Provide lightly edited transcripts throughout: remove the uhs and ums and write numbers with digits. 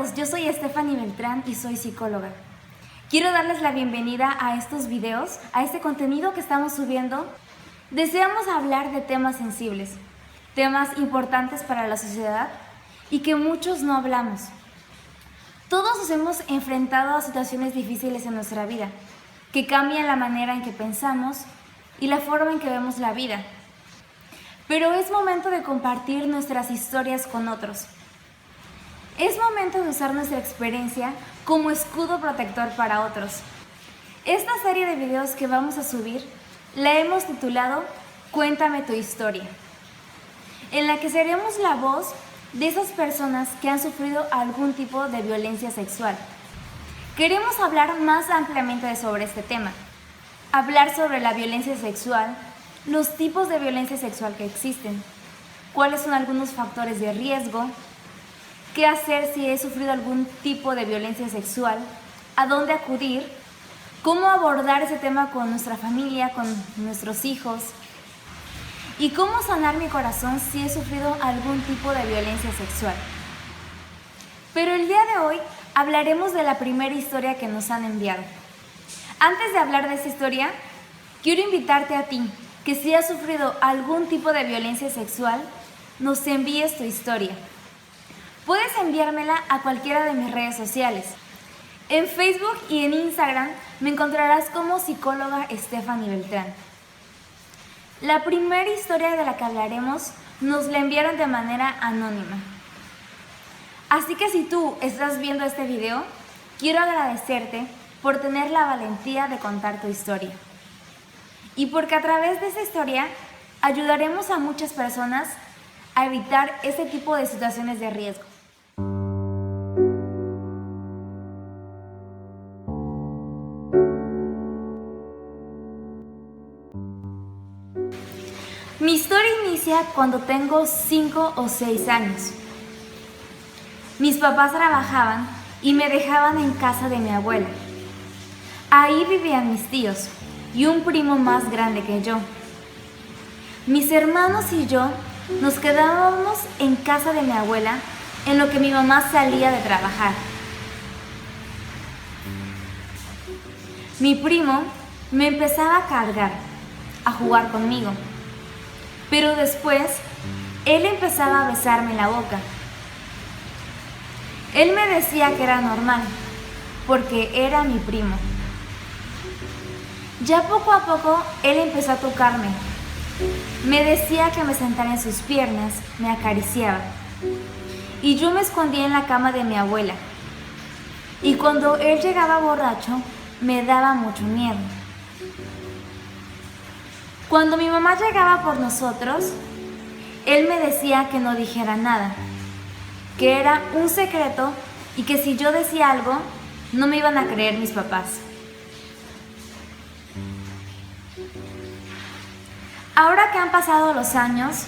todos, yo soy Stephanie Beltrán y soy psicóloga. Quiero darles la bienvenida a estos videos, a este contenido que estamos subiendo. Deseamos hablar de temas sensibles, temas importantes para la sociedad y que muchos no hablamos. Todos nos hemos enfrentado a situaciones difíciles en nuestra vida, que cambian la manera en que pensamos y la forma en que vemos la vida. Pero es momento de compartir nuestras historias con otros. Es momento de usar nuestra experiencia como escudo protector para otros. Esta serie de videos que vamos a subir la hemos titulado Cuéntame tu historia, en la que seremos la voz de esas personas que han sufrido algún tipo de violencia sexual. Queremos hablar más ampliamente sobre este tema, hablar sobre la violencia sexual, los tipos de violencia sexual que existen, cuáles son algunos factores de riesgo, qué hacer si he sufrido algún tipo de violencia sexual, a dónde acudir, cómo abordar ese tema con nuestra familia, con nuestros hijos, y cómo sanar mi corazón si he sufrido algún tipo de violencia sexual. Pero el día de hoy hablaremos de la primera historia que nos han enviado. Antes de hablar de esa historia, quiero invitarte a ti, que si has sufrido algún tipo de violencia sexual, nos envíes tu historia. Puedes enviármela a cualquiera de mis redes sociales. En Facebook y en Instagram me encontrarás como psicóloga Stephanie Beltrán. La primera historia de la que hablaremos nos la enviaron de manera anónima. Así que si tú estás viendo este video, quiero agradecerte por tener la valentía de contar tu historia. Y porque a través de esa historia ayudaremos a muchas personas a evitar ese tipo de situaciones de riesgo. Mi historia inicia cuando tengo 5 o 6 años. Mis papás trabajaban y me dejaban en casa de mi abuela. Ahí vivían mis tíos y un primo más grande que yo. Mis hermanos y yo nos quedábamos en casa de mi abuela en lo que mi mamá salía de trabajar. Mi primo me empezaba a cargar, a jugar conmigo. Pero después, él empezaba a besarme en la boca. Él me decía que era normal, porque era mi primo. Ya poco a poco, él empezó a tocarme. Me decía que me sentara en sus piernas, me acariciaba. Y yo me escondía en la cama de mi abuela. Y cuando él llegaba borracho, me daba mucho miedo. Cuando mi mamá llegaba por nosotros, él me decía que no dijera nada, que era un secreto y que si yo decía algo, no me iban a creer mis papás. Ahora que han pasado los años,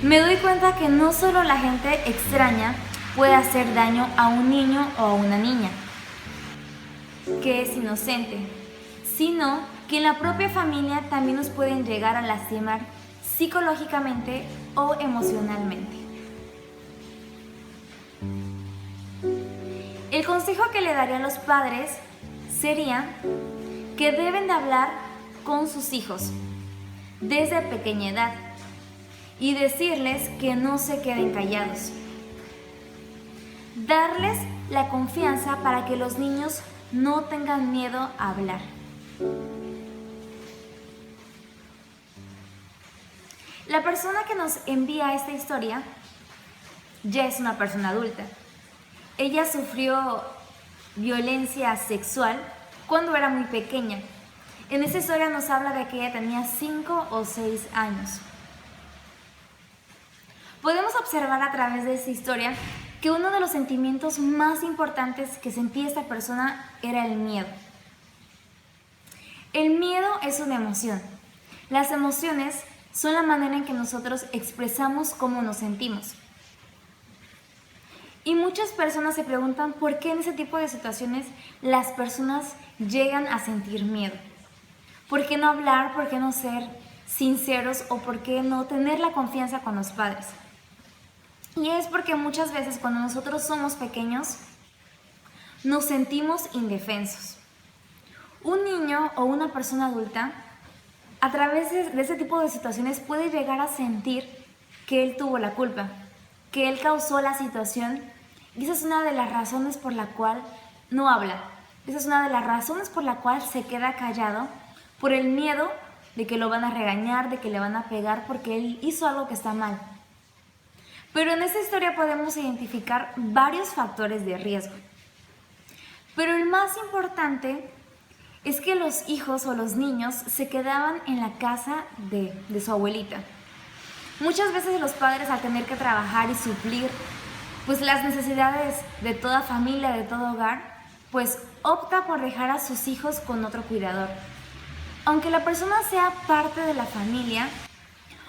me doy cuenta que no solo la gente extraña puede hacer daño a un niño o a una niña, que es inocente, sino que en la propia familia también nos pueden llegar a lastimar psicológicamente o emocionalmente. El consejo que le daría a los padres sería que deben de hablar con sus hijos desde pequeña edad y decirles que no se queden callados. Darles la confianza para que los niños no tengan miedo a hablar. La persona que nos envía esta historia ya es una persona adulta. Ella sufrió violencia sexual cuando era muy pequeña. En esta historia nos habla de que ella tenía 5 o 6 años. Podemos observar a través de esta historia que uno de los sentimientos más importantes que sentía esta persona era el miedo. El miedo es una emoción. Las emociones son la manera en que nosotros expresamos cómo nos sentimos. Y muchas personas se preguntan por qué en ese tipo de situaciones las personas llegan a sentir miedo. ¿Por qué no hablar? ¿Por qué no ser sinceros? ¿O por qué no tener la confianza con los padres? Y es porque muchas veces cuando nosotros somos pequeños nos sentimos indefensos. Un niño o una persona adulta a través de ese tipo de situaciones puede llegar a sentir que él tuvo la culpa, que él causó la situación, y esa es una de las razones por la cual no habla. Esa es una de las razones por la cual se queda callado, por el miedo de que lo van a regañar, de que le van a pegar porque él hizo algo que está mal. Pero en esta historia podemos identificar varios factores de riesgo. Pero el más importante es que los hijos o los niños se quedaban en la casa de su abuelita. Muchas veces los padres, al tener que trabajar y suplir pues las necesidades de toda familia, de todo hogar, pues opta por dejar a sus hijos con otro cuidador. Aunque la persona sea parte de la familia,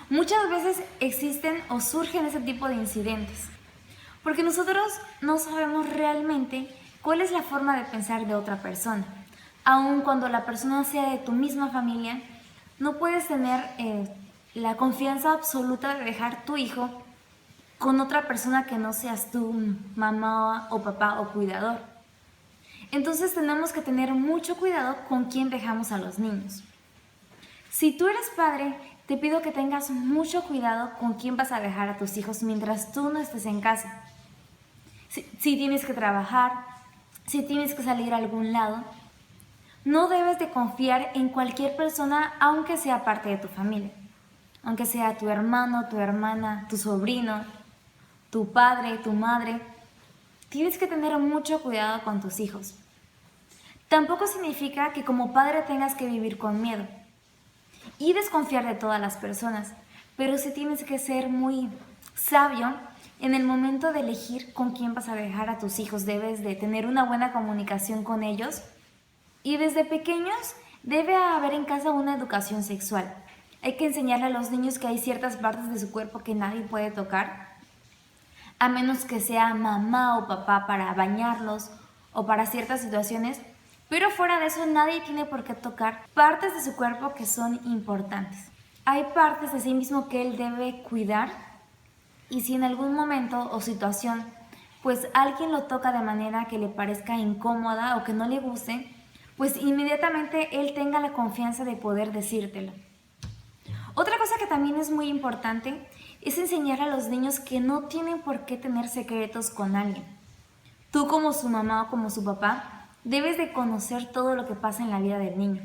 muchas veces existen o surgen ese tipo de incidentes, porque nosotros no sabemos realmente cuál es la forma de pensar de otra persona. Aun cuando la persona sea de tu misma familia, no puedes tener la confianza absoluta de dejar tu hijo con otra persona que no seas tú, mamá o papá o cuidador. Entonces tenemos que tener mucho cuidado con quién dejamos a los niños. Si tú eres padre, te pido que tengas mucho cuidado con quién vas a dejar a tus hijos mientras tú no estés en casa. Si tienes que trabajar, si tienes que salir a algún lado, no debes de confiar en cualquier persona, aunque sea parte de tu familia. Aunque sea tu hermano, tu hermana, tu sobrino, tu padre, tu madre. Tienes que tener mucho cuidado con tus hijos. Tampoco significa que como padre tengas que vivir con miedo y desconfiar de todas las personas, pero sí tienes que ser muy sabio en el momento de elegir con quién vas a dejar a tus hijos. Debes de tener una buena comunicación con ellos y desde pequeños debe haber en casa una educación sexual. Hay que enseñarle a los niños que hay ciertas partes de su cuerpo que nadie puede tocar, a menos que sea mamá o papá para bañarlos o para ciertas situaciones. Pero fuera de eso, nadie tiene por qué tocar partes de su cuerpo que son importantes. Hay partes de sí mismo que él debe cuidar, y si en algún momento o situación pues alguien lo toca de manera que le parezca incómoda o que no le guste, pues inmediatamente él tenga la confianza de poder decírtelo. Otra cosa que también es muy importante es enseñar a los niños que no tienen por qué tener secretos con alguien. Tú como su mamá o como su papá debes de conocer todo lo que pasa en la vida del niño.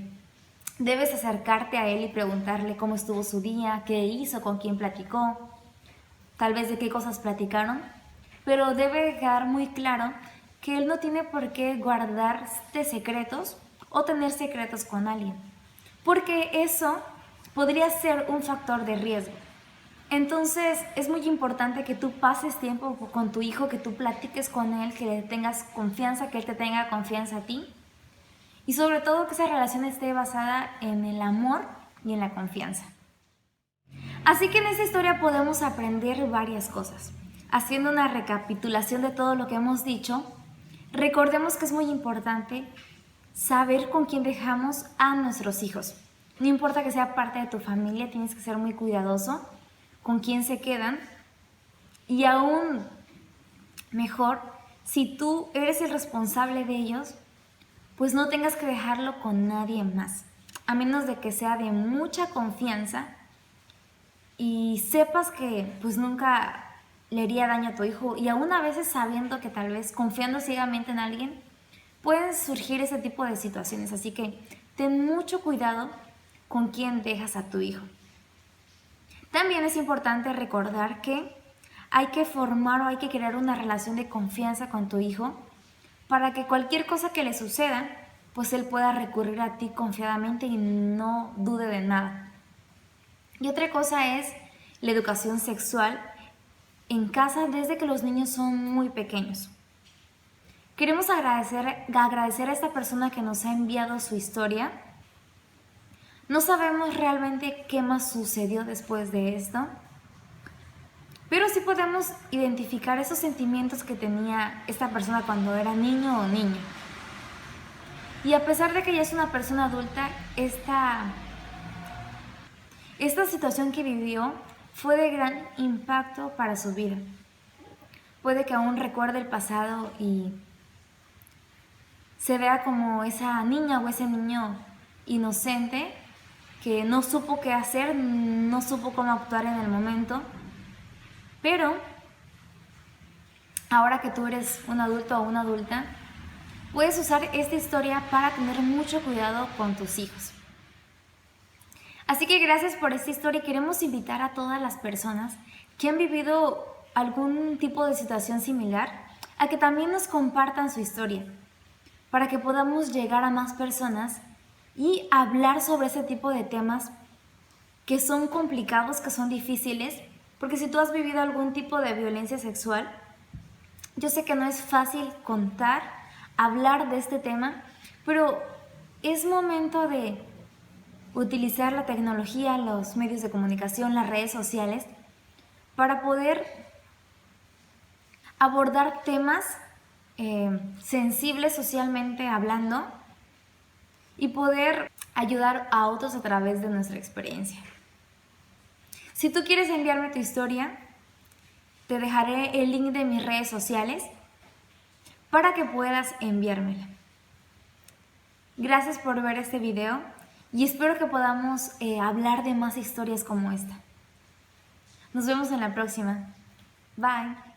Debes acercarte a él y preguntarle cómo estuvo su día, qué hizo, con quién platicó, tal vez de qué cosas platicaron, pero debe quedar muy claro que él no tiene por qué guardarte secretos o tener secretos con alguien, porque eso podría ser un factor de riesgo. Entonces es muy importante que tú pases tiempo con tu hijo, que tú platiques con él, que le tengas confianza, que él te tenga confianza a ti, y sobre todo que esa relación esté basada en el amor y en la confianza. Así que en esta historia podemos aprender varias cosas. Haciendo una recapitulación de todo lo que hemos dicho, recordemos que es muy importante saber con quién dejamos a nuestros hijos. No importa que sea parte de tu familia, tienes que ser muy cuidadoso con quién se quedan, y aún mejor, si tú eres el responsable de ellos, pues no tengas que dejarlo con nadie más, a menos de que sea de mucha confianza y sepas que pues nunca le haría daño a tu hijo, y aún a veces sabiendo que tal vez confiando ciegamente en alguien pueden surgir ese tipo de situaciones. Así que ten mucho cuidado con quién dejas a tu hijo. También es importante recordar que hay que formar o hay que crear una relación de confianza con tu hijo para que cualquier cosa que le suceda, pues él pueda recurrir a ti confiadamente y no dude de nada. Y otra cosa es la educación sexual en casa desde que los niños son muy pequeños. Queremos agradecer a esta persona que nos ha enviado su historia. No sabemos realmente qué más sucedió después de esto, pero sí podemos identificar esos sentimientos que tenía esta persona cuando era niño o niña. Y a pesar de que ella es una persona adulta, esta situación que vivió fue de gran impacto para su vida. puede que aún recuerde el pasado y se vea como esa niña o ese niño inocente que no supo qué hacer, no supo cómo actuar en el momento, pero ahora que tú eres un adulto o una adulta, puedes usar esta historia para tener mucho cuidado con tus hijos. Así que gracias por esta historia y queremos invitar a todas las personas que han vivido algún tipo de situación similar a que también nos compartan su historia, para que podamos llegar a más personas y hablar sobre ese tipo de temas que son complicados, que son difíciles, porque si tú has vivido algún tipo de violencia sexual, yo sé que no es fácil contar, hablar de este tema, pero es momento de utilizar la tecnología, los medios de comunicación, las redes sociales, para poder abordar temas sensibles socialmente hablando y poder ayudar a otros a través de nuestra experiencia. Si tú quieres enviarme tu historia, te dejaré el link de mis redes sociales para que puedas enviármela. Gracias por ver este video y espero que podamos hablar de más historias como esta. Nos vemos en la próxima. Bye.